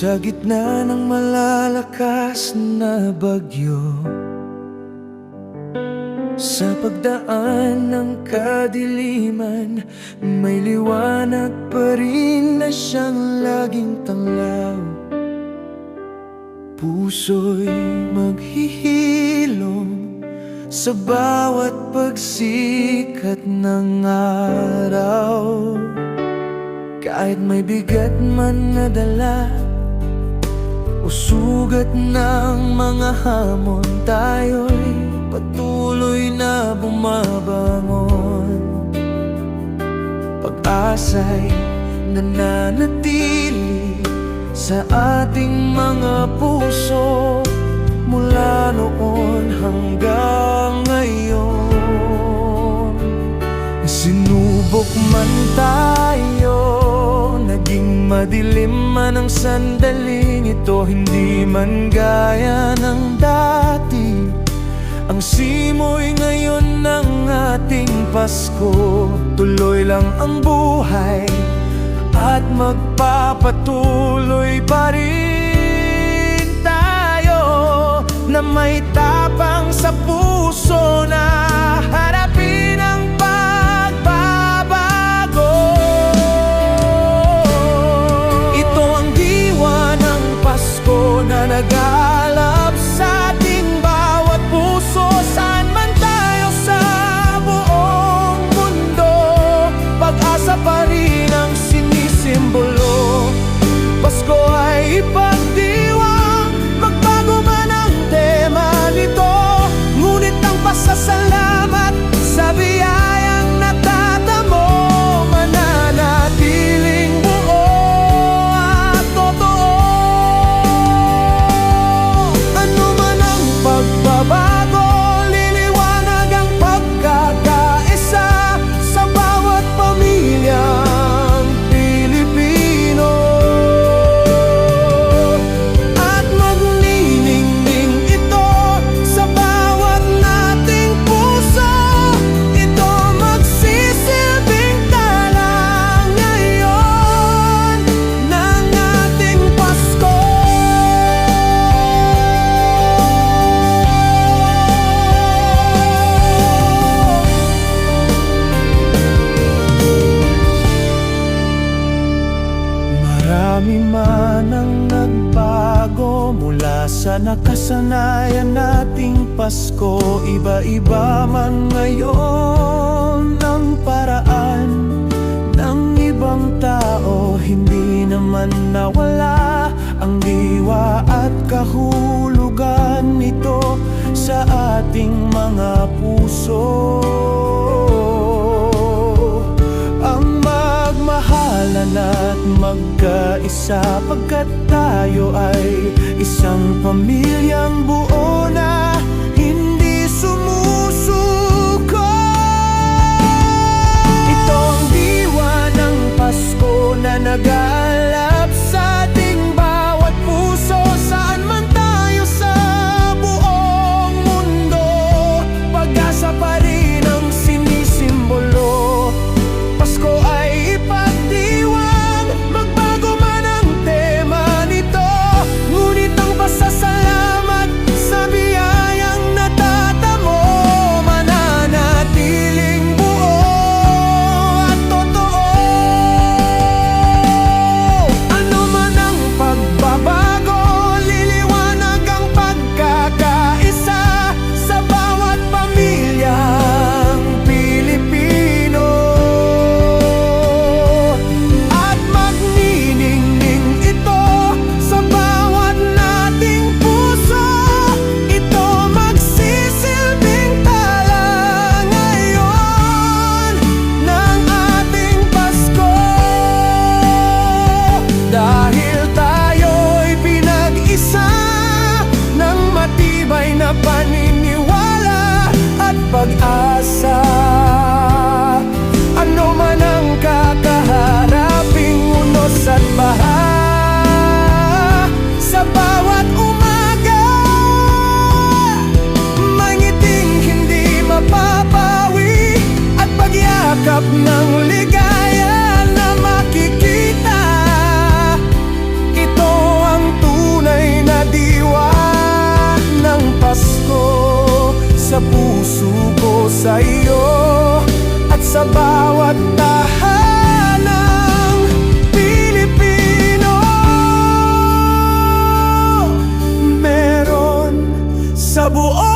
Sa gitna ng malalakas na bagyo, sa pagdaan ng kadiliman, may liwanag pa rin na siyang laging tanglaw. Puso'y maghihilom sa bawat pagsikat ng araw. Kahit may bigat man na dala o sugat ng mga hamon, tayo'y patuloy na bumabangon. Pag-asa'y nananatili sa ating mga puso, mula noon hanggang ngayon. Sinubok man tayo, naging madilim man ang sandaling ito, hindi man gaya ng dati ang simoy ngayon ng ating Pasko. Tuloy lang ang buhay at magpapatuloy pa rin tayo, na may tapang sa puso na harapin ang pagbabago. Ito ang diwa ng Pasko na nag-aalab sa ating bawat puso. Saan man tayo sa buong mundo, pag-asa pa rin ang sinisimbolo. Pasko ay ipagdiwang, magbago man ang tema nito, ngunit ang pasasalamat sa biyayang natatamo, mananatiling buo at totoo. Ano man ang pagbabago, liliwanag ang pagkakaisa sa bawat pamilyang Pilipino. At magniningning ito sa bawat nating puso. Ito magsisilbing talang ngayon ng ating Pasko. Marami man ang nagbago mula sa nakasanayan nating Pasko. Iba-iba man ngayon ang paraan ng ibang tao, hindi naman nawala ang diwa at kahulugan nito sa ating mga puso. Ang magmahalan at magkaisa, pagkat tayo ay isang pamilyang buo na hindi sumusuko. Ito ang diwa ng Pasko na nag-aalab sa ating bawat puso. Saan man tayo sa buong mundo, pag-asa pa rin ang sinisimbolo. Pasko ay ipagdiwang, magbago man ang tema nito, ngunit ang pasasalamat sa iyo at sa bawat tahanang Pilipino. Meron sa buong